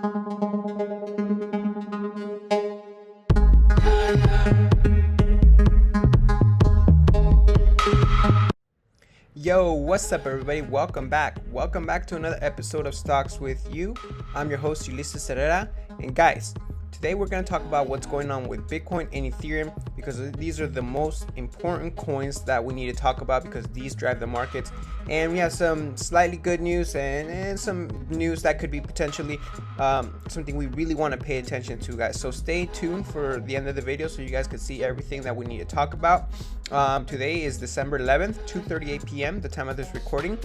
Yo, what's up everybody? Welcome back to another episode of Stocks with You. I'm your host Ulysses Herrera, and guys, today we're going to talk about what's going on with Bitcoin and Ethereum, because these are the most important coins that we need to talk about, because these drive the markets. And we have some slightly good news and some news that could be potentially something we really want to pay attention to, guys. So stay tuned for the end of the video so you guys can see everything that we need to talk about. Today is December 11th, 2:38 p.m. the time of this recording.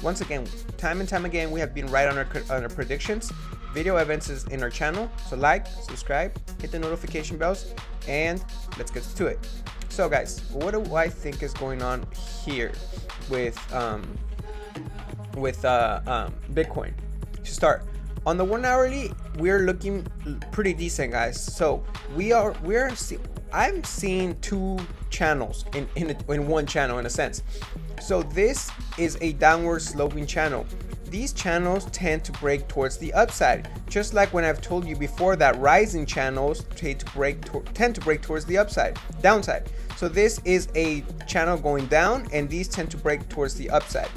Once again, time and time again, we have been right on our predictions. Video evidence is in our channel, so like, subscribe, hit the notification bells, and let's get to it. So guys, what do I think is going on here with Bitcoin? To start, on the 1 hourly, we're looking pretty decent, guys. So I'm seeing two channels in one channel, in a sense. So this is a downward sloping channel. These channels tend to break towards the upside, just like when I've told you before that rising channels tend to break towards the downside. So this is a channel going down, and these tend to break towards the upside.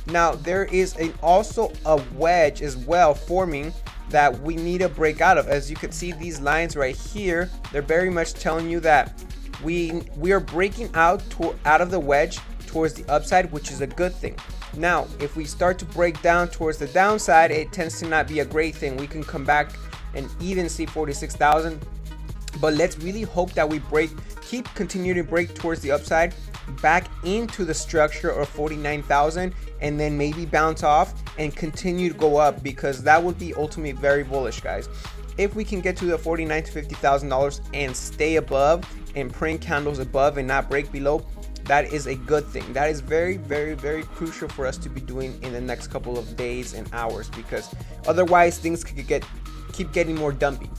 Now there is also a wedge as well forming that we need to break out of. As you can see, these lines right here, they're very much telling you that we are breaking out of the wedge towards the upside, which is a good thing. Now, if we start to break down towards the downside, it tends to not be a great thing. We can come back and even see 46,000, but let's really hope that we continue to break towards the upside, back into the structure of 49,000, and then maybe bounce off and continue to go up, because that would be ultimately very bullish, guys. If we can get to the $49,000 to $50,000 and stay above and print candles above and not break below, that is a good thing. That is very, very, very crucial for us to be doing in the next couple of days and hours, because otherwise things could keep getting more dumpy.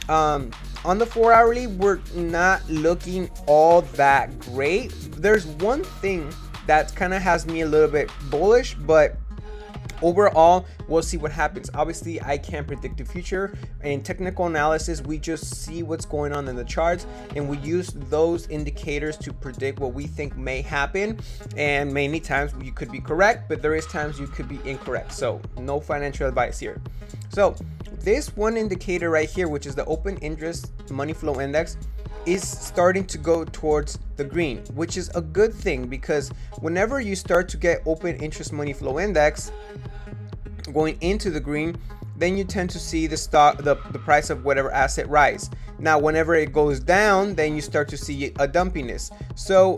On the 4 hourly, we're not looking all that great. There's one thing that kind of has me a little bit bullish, but overall, we'll see what happens. Obviously, I can't predict the future. In technical analysis, we just see what's going on in the charts, and we use those indicators to predict what we think may happen. And many times you could be correct, but there is times you could be incorrect. So no financial advice here. So this one indicator right here, which is the open interest money flow index, is starting to go towards the green, which is a good thing, because whenever you start to get open interest money flow index going into the green, then you tend to see the price of whatever asset rise. Now whenever it goes down, then you start to see a dumpiness. So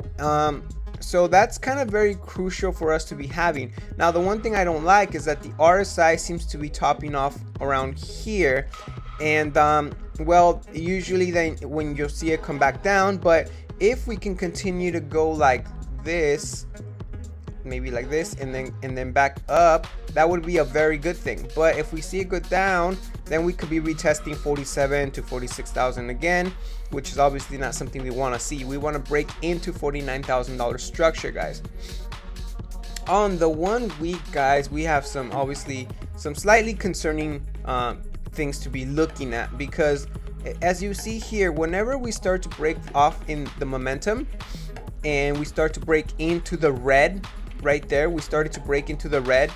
that's kind of very crucial for us to be having. Now the one thing I don't like is that the RSI seems to be topping off around here, and well, usually then when you'll see it come back down. But if we can continue to go like this, maybe like this, and then back up, that would be a very good thing. But if we see it go down, then we could be retesting 47 to 46,000 again, which is obviously not something we want to see. We want to break into $49,000 structure, guys. On the 1 week, guys, we have some slightly concerning things to be looking at, because as you see here, whenever we start to break off in the momentum and we start to break into the red right there, we started to break into the red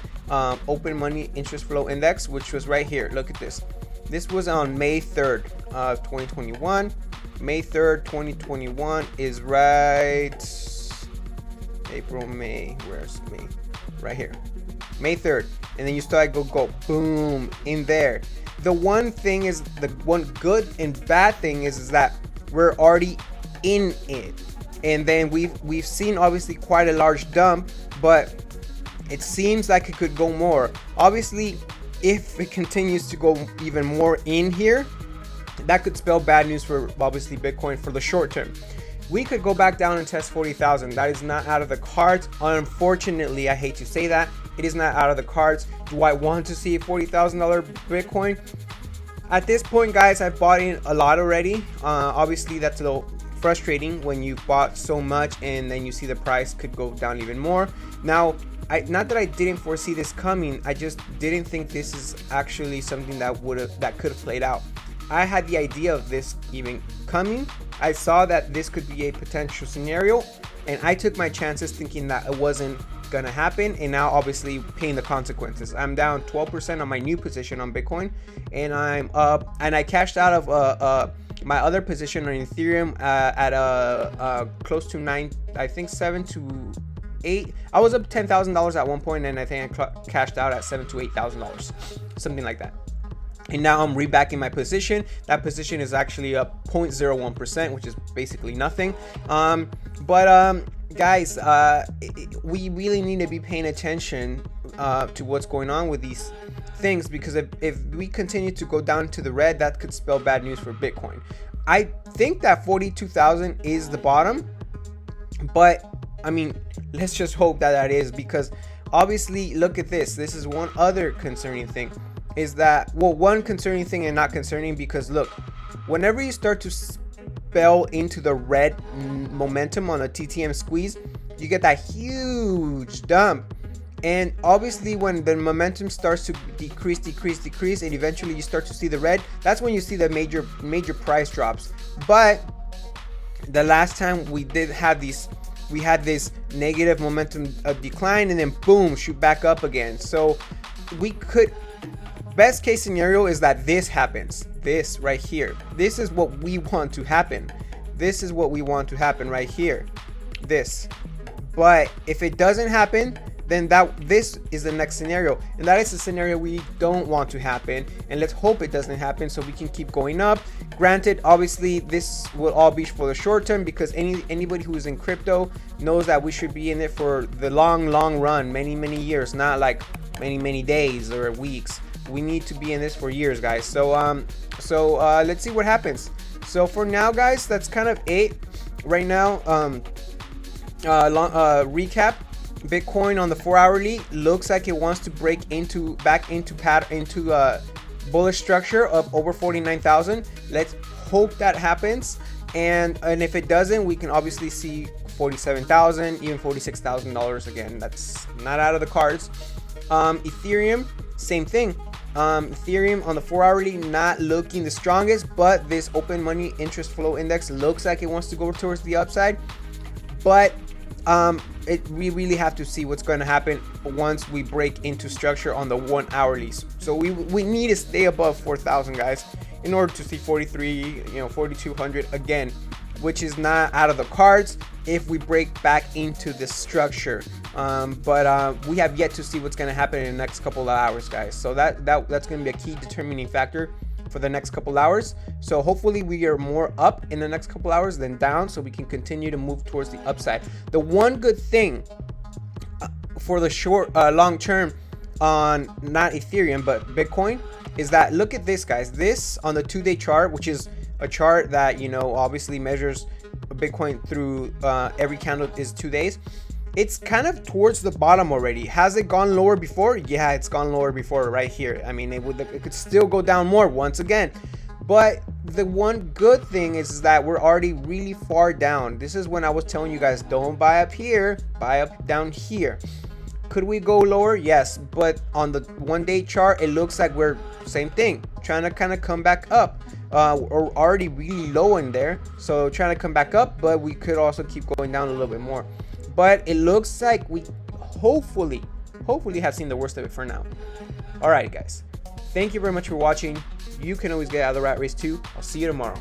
open money interest flow index, which was right here. Look at this. This was on May 3rd of 2021. May 3rd 2021 is right April, May, where's May? Right here, May 3rd. And then you start go boom in there. The one thing is, the one good and bad thing is that we're already in it, and then we've seen obviously quite a large dump, but it seems like it could go more. Obviously, if it continues to go even more in here, that could spell bad news for obviously Bitcoin for the short term. We could go back down and test 40,000. That is not out of the cards. Unfortunately, I hate to say that, it is not out of the cards. Do I want to see a $40,000 Bitcoin? At this point, guys, I've bought in a lot already. Obviously, that's a little frustrating when you've bought so much and then you see the price could go down even more. Now, not that I didn't foresee this coming, I just didn't think this is actually something that could have played out. I had the idea of this even coming. I saw that this could be a potential scenario, and I took my chances thinking that it wasn't gonna happen, and now obviously paying the consequences. I'm down 12% on my new position on Bitcoin, and I'm up, and I cashed out of my other position on Ethereum at close to 9, I think 7 to 8. I was up $10,000 at one point, and I think I cashed out at $7,000 to $8,000, something like that. And now I'm rebacking my position. That position is actually up 0.01%, which is basically nothing. Guys, we really need to be paying attention to what's going on with these things, because if we continue to go down to the red, that could spell bad news for Bitcoin. I think that 42,000 is the bottom, but I mean, let's just hope that is, because obviously, look at this. This is one other concerning thing. Is that, well, one concerning thing and not concerning, because look, whenever you start to spell into the red momentum on a TTM squeeze, you get that huge dump. And obviously when the momentum starts to decrease, and eventually you start to see the red, that's when you see the major price drops. But the last time we did have these, we had this negative momentum decline, and then boom, shoot back up again. So we could, best case scenario is that this happens. This right here. This is what we want to happen. This is what we want to happen right here. This. But if it doesn't happen, then this is the next scenario, and that is the scenario we don't want to happen. And let's hope it doesn't happen, so we can keep going up. Granted, obviously this will all be for the short term, because anybody who is in crypto knows that we should be in it for the long run, many years, not like many days or weeks. We need to be in this for years, guys. So let's see what happens. So for now, guys, that's kind of it right now. Recap: Bitcoin on the 4-hourly looks like it wants to break back into bullish structure of over 49,000. Let's hope that happens, and if it doesn't, we can obviously see 47,000, even $46,000 again. That's not out of the cards. Ethereum, same thing. Ethereum on the 4-hourly not looking the strongest, but this open money interest flow index looks like it wants to go towards the upside. But we really have to see what's going to happen once we break into structure on the 1-hourly. So we need to stay above 4,000, guys, in order to see 4,200 again, which is not out of the cards if we break back into the structure. But we have yet to see what's going to happen in the next couple of hours, guys. So that's going to be a key determining factor for the next couple hours. So hopefully we are more up in the next couple hours than down, so we can continue to move towards the upside. The one good thing for the long term on not Ethereum but Bitcoin is that, look at this, guys. This on the 2-day chart, which is a chart that obviously measures Bitcoin through every candle is 2 days. It's kind of towards the bottom already. Has it gone lower before? Yeah, it's gone lower before right here. I mean, it could still go down more once again. But the one good thing is that we're already really far down. This is when I was telling you guys, don't buy up here, buy up down here. Could we go lower? Yes, but on the 1-day chart, it looks like we're same thing, trying to kind of come back up. Or already really low in there, so trying to come back up, but we could also keep going down a little bit more. But it looks like we hopefully have seen the worst of it for now. All right, guys, thank you very much for watching. You can always get out of the rat race too. I'll see you tomorrow.